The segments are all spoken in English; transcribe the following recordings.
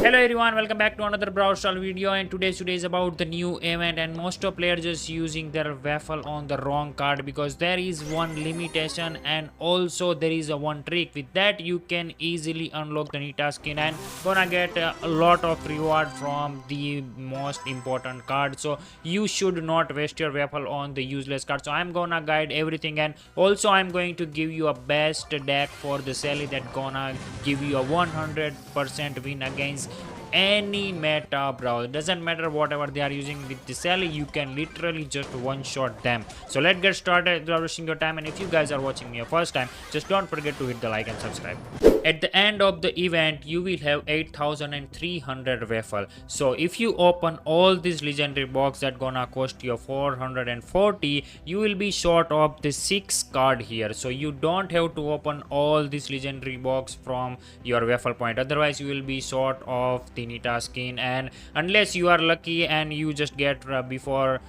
Hello everyone, welcome back to another Brawl Stars video, and today is about the new event, and most of players just using their waffle on the wrong card because there is one limitation and also there is a one trick. With that you can easily unlock the Nita skin and gonna get a lot of reward from the most important card. So you should not waste your waffle on the useless card. So I'm gonna guide everything, and also I'm going to give you a best deck for the Shelly that gonna give you a 100% win against any meta brawl. It doesn't matter whatever they are using with the Shelly, you can literally just one shot them. So let's get started without wasting your time, and if you guys are watching me your first time, just don't forget to hit the like and subscribe. At the end of the event you will have 8300 waffle. So if you open all these legendary box that gonna cost you 440, you will be short of the 6 card here. So you don't have to open all this legendary box from your waffle point, otherwise you will be short of the Nita skin, and unless you are lucky and you just get before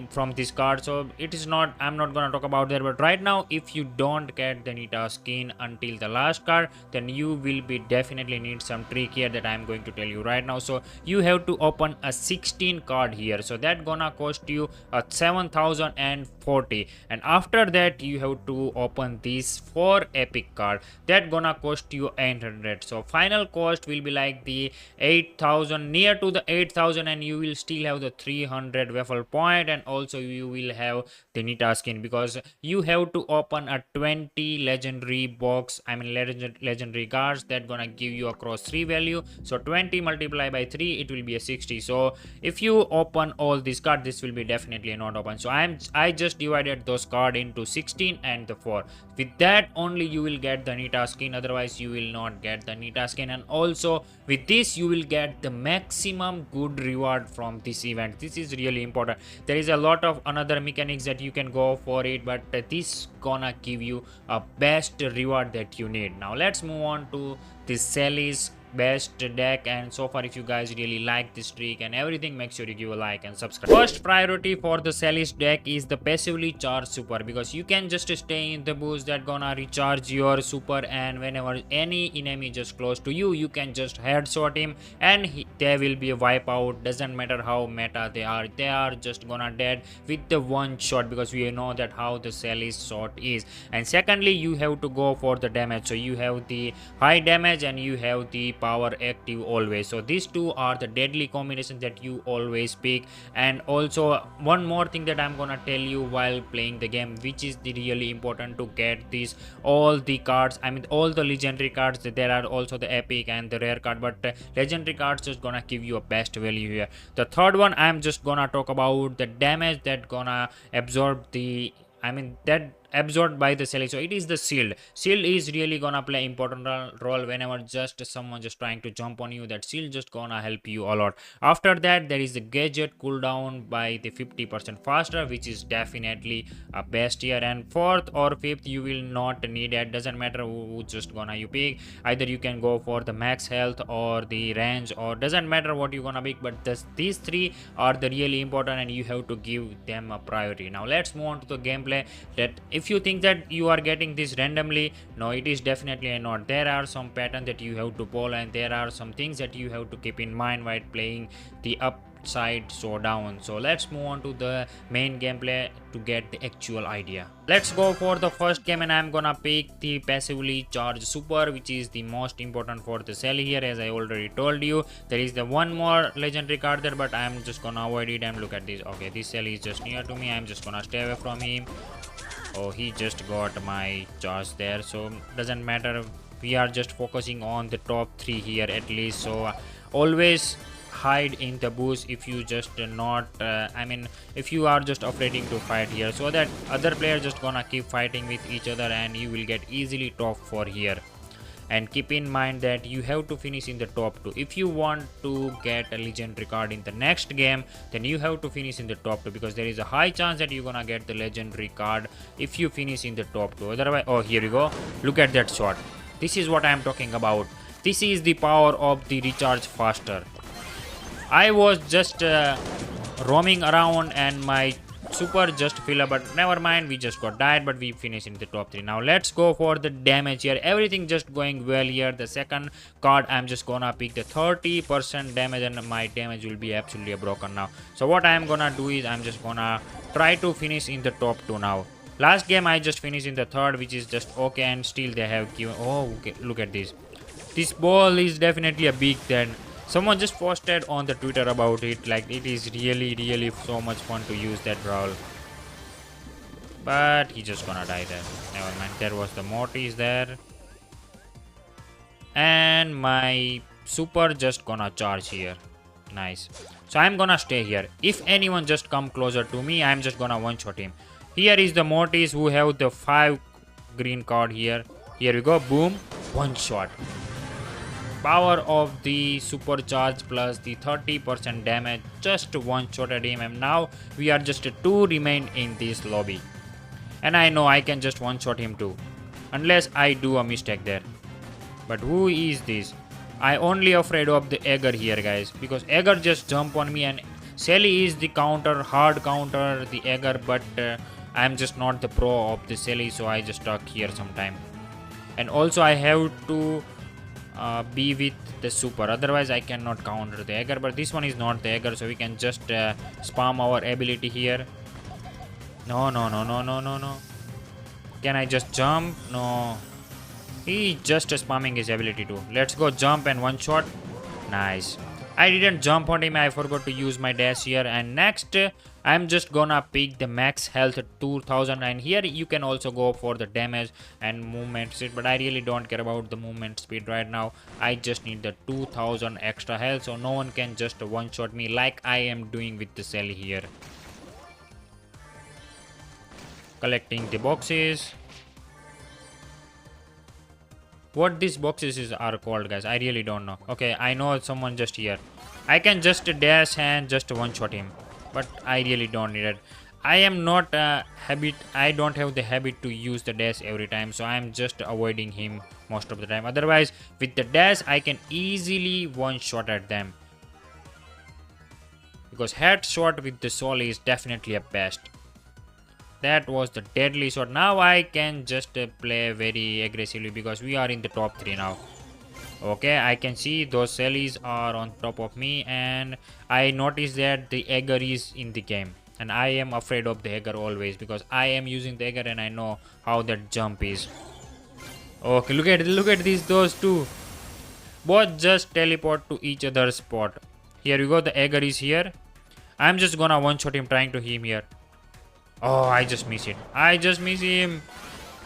from this card. So it is not, I'm not gonna talk about that, but right now if you don't get the Nita skin until the last card, then you will be definitely need some trick here that I'm going to tell you right now. So you have to open a 16 card here, so that gonna cost you 7040, and after that you have to open these 4 epic card that gonna cost you 800. So final cost will be like the 8000, near to the 8000, and you will still have the 300 waffle point, and also you will have the Nita skin because you have to open a 20 legendary box, legendary cards that gonna give you across 3 value. So 20 multiplied by 3, it will be a 60. So if you open all these cards, this will be definitely not open. So I just divided those cards into 16 and the 4. With that only you will get the Nita skin, otherwise you will not get the Nita skin. And also with this you will get the maximum good reward from this event. This is really important. There is a lot of another mechanics that you can go for it, but this gonna give you a best reward that you need. Now let's move on to the Shelly's best deck, and so far if you guys really like this trick and everything, make sure you give a like and subscribe. First priority for the Shelly's deck is the passively charged super, because you can just stay in the boost that gonna recharge your super, and whenever any enemy just close to you, you can just headshot him and there will be a wipeout. Doesn't matter how meta they are just gonna dead with the one shot, because we know that how the Shelly's shot is. And secondly you have to go for the damage, so you have the high damage and you have the power active always. So these two are the deadly combinations that you always pick. And also one more thing that I'm gonna tell you while playing the game, which is the really important to get these all the cards, all the legendary cards. There are also the epic and the rare card, but legendary cards just gonna give you a best value here. The third one, I'm just gonna talk about the damage that gonna absorb the that absorbed by the Shelly. So it is the shield. Shield is really gonna play important role whenever just someone just trying to jump on you. That shield just gonna help you a lot. After that there is the gadget cooldown by the 50% faster, which is definitely a best here. And fourth or fifth you will not need it. Doesn't matter who just gonna you pick, either you can go for the max health or the range, or doesn't matter what you gonna pick, but these 3 are the really important and you have to give them a priority. Now let's move on to the gameplay. That if you think that you are getting this randomly, no, it is definitely not. There are some patterns that you have to follow, and there are some things that you have to keep in mind while playing the Upside Showdown. So let's move on to the main gameplay to get the actual idea. Let's go for the first game, and I'm gonna pick the passively charged super, which is the most important for the Shelly here. As I already told you, there is the one more legendary card there, but I'm just gonna avoid it. And look at this. Okay, this Shelly is just near to me. I'm just gonna stay away from him. Oh, he just got my charge there, so doesn't matter. We are just focusing on the top 3 here at least. So always hide in the bush if you just not if you are just afraid to fight here, so that other players just gonna keep fighting with each other and you will get easily top 4 here. And keep in mind that you have to finish in the top 2. If you want to get a legendary card in the next game, then you have to finish in the top 2, because there is a high chance that you're gonna get the legendary card if you finish in the top 2. Otherwise, oh, here we go. Look at that shot. This is what I'm talking about. This is the power of the recharge faster. I was just roaming around and my super just fill up, but never mind, we just got died, but we finished in the top 3. Now let's go for the damage here. Everything just going well here. The second card, I'm just gonna pick the 30% damage, and my damage will be absolutely broken now. So what I'm gonna do is I'm just gonna try to finish in the top 2 now. Last game I just finished in the third, which is just okay, and still they have given. Oh, okay, look at this. This ball is definitely a big then. Someone just posted on the Twitter about it, like it is really so much fun to use that brawl. But he's just gonna die there. Never mind, there was the Mortis there. And my super just gonna charge here. Nice. So I'm gonna stay here. If anyone just come closer to me, I'm just gonna one-shot him. Here is the Mortis who have the 5 green card here. Here we go, boom, one shot. Power of the supercharge plus the 30% damage, just one shot at him, and now we are just 2 remain in this lobby. And I know I can just one shot him too, unless I do a mistake there. But who is this? I only afraid of the Egger here, guys, because Egger just jump on me, and Shelly is the counter, hard counter the Egger, but I'm just not the pro of the Shelly, so I just stuck here sometime. And also I have to be with the super, otherwise I cannot counter the Egger, but this one is not the Egger, so we can just spam our ability here. No. Can I just jump? No. He just spamming his ability too. Let's go jump and one shot. Nice. I didn't jump on him. I forgot to use my dash here. And next, I'm just gonna pick the max health at 2000. And here you can also go for the damage and movement speed. But I really don't care about the movement speed right now. I just need the 2000 extra health. So no one can just one shot me like I am doing with the Shelly here. Collecting the boxes. What these boxes are called, guys, I really don't know. Okay, I know someone just here. I can just dash and just one shot him, but I really don't need it. I am not I don't have the habit to use the dash every time, so I am just avoiding him most of the time. Otherwise, with the dash I can easily one shot at them, because headshot with the soul is definitely a best. That was the deadly shot. Now I can just play very aggressively because we are in the top 3 now. Okay, I can see those Shellys are on top of me, and I noticed that the Egger is in the game, and I am afraid of the Egger always because I am using the Egger and I know how that jump is. Okay, look at those two. Both just teleport to each other's spot. Here we go, the Egger is here. I'm just gonna one shot him, trying to hit him here. Oh, I just miss it. I just miss him.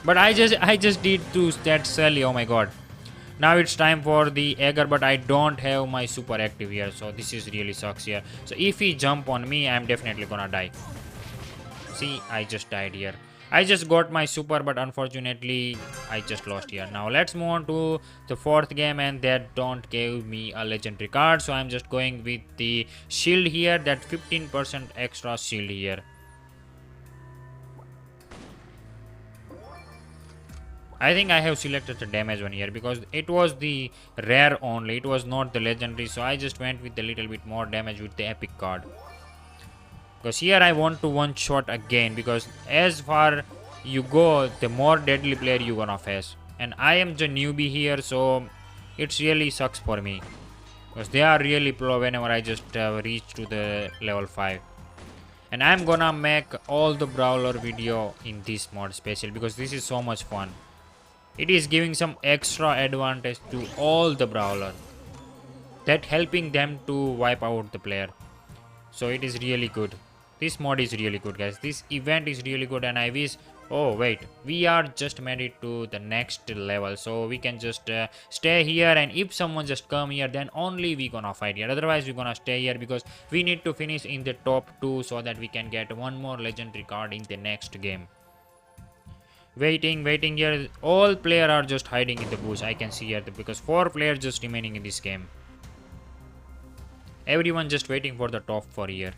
But I just did to that Shelly. Oh my god. Now it's time for the Egger, but I don't have my super active here, so this is really sucks here. So if he jump on me, I'm definitely gonna die. See, I just died here. I just got my super, but unfortunately I just lost here. Now let's move on to the 4th game, and that don't give me a legendary card, so I'm just going with the shield here, that 15% extra shield here. I think I have selected the damage one here because it was the rare only, it was not the legendary, so I just went with a little bit more damage with the epic card. Because here I want to one shot again, because as far you go, the more deadly player you gonna face. And I am the newbie here, so it really sucks for me. Because they are really pro whenever I just reach to the level 5. And I'm gonna make all the brawler video in this mod special because this is so much fun. It is giving some extra advantage to all the brawler, that helping them to wipe out the player. So it is really good. This mod is really good, guys. This event is really good, and I wish. Oh wait, we are just made it to the next level, so we can just stay here, and if someone just come here, then only we gonna fight here. Otherwise we gonna stay here because we need to finish in the top 2 so that we can get one more legendary card in the next game. Waiting here. All players are just hiding in the bush. I can see here because 4 players just remaining in this game. Everyone just waiting for the top 4 here.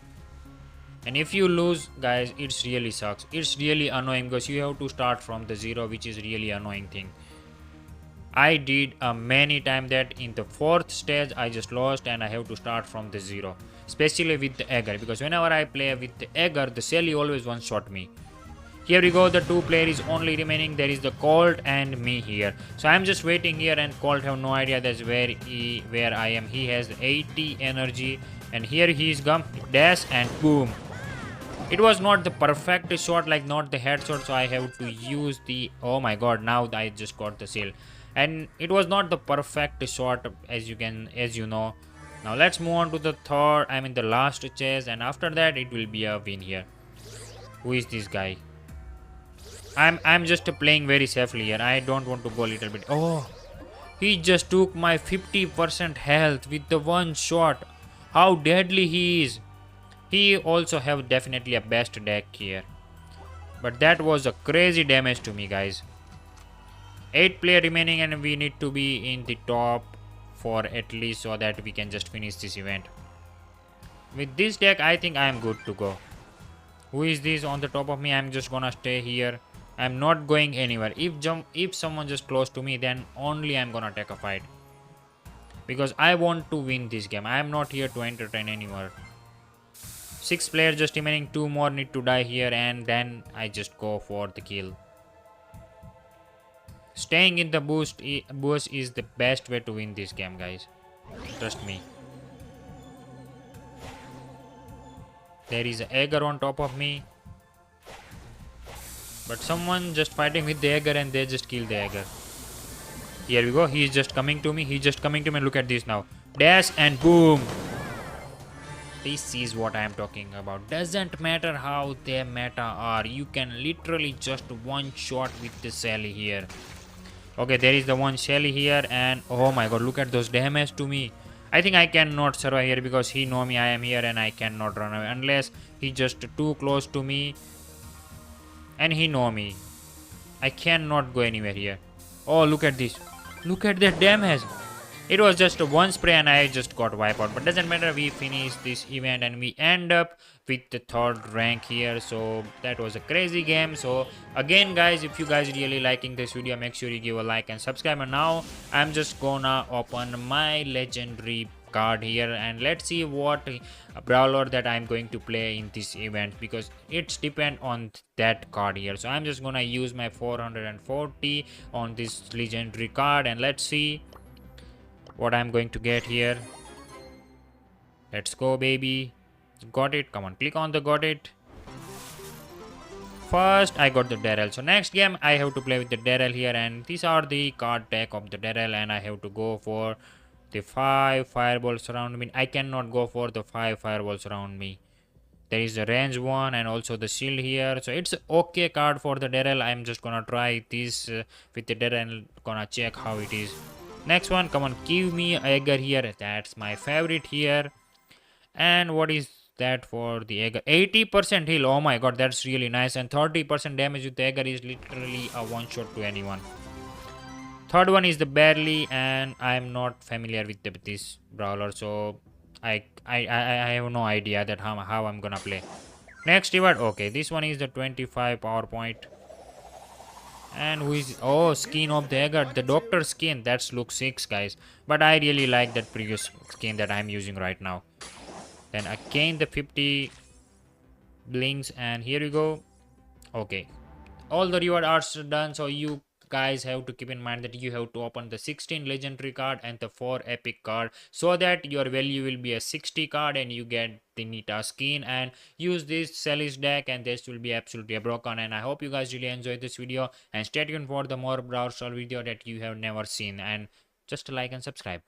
And if you lose, guys, it's really sucks. It's really annoying because you have to start from the 0, which is really annoying thing. I did many times that in the fourth stage I just lost and I have to start from the zero. Especially with the Egger, because whenever I play with the Egger, the Shelly always one shot me. Here we go, the two player is only remaining. There is the Colt and me here. So I'm just waiting here and Colt have no idea that's where I am. He has 80 energy and here he is come dash and boom. It was not the perfect shot, like not the headshot, so I have to use the, oh my god, now I just got the seal. And it was not the perfect shot, as you know. Now let's move on to the third, I mean the last chase, and after that it will be a win here. Who is this guy? I'm just playing very safely here. I don't want to go a little bit. Oh, he just took my 50% health with the one shot. How deadly he is. He also have definitely a best deck here. But that was a crazy damage to me, guys. 8 player remaining and we need to be in the top 4 at least, so that we can just finish this event. With this deck, I think I am good to go. Who is this on the top of me? I'm just gonna stay here. I'm not going anywhere. If someone just close to me, then only I'm gonna take a fight. Because I want to win this game. I am not here to entertain anyone. 6 players just remaining, 2 more need to die here, and then I just go for the kill. Staying in the boost is the best way to win this game, guys. Trust me. There is an Egger on top of me. But someone just fighting with the Egger and they just kill the Egger. Here we go. He is just coming to me. He's just coming to me. Look at this now. Dash and boom. This is what I am talking about. Doesn't matter how their meta are. You can literally just one shot with the Shelly here. Okay, there is the one Shelly here. And oh my god, look at those damage to me. I think I cannot survive here because he know me. I am here and I cannot run away. Unless he just too close to me. And he know me. I cannot go anywhere here. Oh, look at this. Look at that damage. It was just one spray and I just got wiped out. But doesn't matter. We finish this event and we end up with the 3rd rank here. So that was a crazy game. So again, guys, if you guys really liking this video, make sure you give a like and subscribe. And now I'm just gonna open my legendary card here and let's see what brawler that I'm going to play in this event, because it's depend on that card here. So I'm just gonna use my 440 on this legendary card and let's see what I'm going to get here. Let's go, baby. Got it. Come on, click on the got it. First I got the Daryl. So next game I have to play with the Daryl here, and these are the card deck of the Daryl, and I have to go for the 5 fireballs around me. I cannot go for the 5 fireballs around me. There is the range one and also the shield here. So it's okay card for the Daryl. I'm just gonna try this with the Daryl and gonna check how it is. Next one, come on, give me Egger here. That's my favorite here. And what is that for the Egger? 80% heal. Oh my god, that's really nice. And 30% damage with the Egger is literally a one shot to anyone. Third one is the Barley, and I'm not familiar with this brawler, so I have no idea that how I'm gonna play. Next reward, okay, this one is the 25 power point. And who is, oh, skin of the Egger, the doctor skin. That looks sick, guys, but I really like that previous skin that I'm using right now. Then again the 50 blinks, and here we go. Okay, all the reward are done. So you guys have to keep in mind that you have to open the 16 legendary card and the 4 epic card, so that your value will be a 60 card and you get the Nita skin. And use this Shelly Deck and this will be absolutely broken. And I hope you guys really enjoyed this video, and stay tuned for the more Brawl Stars video that you have never seen, and just like and subscribe.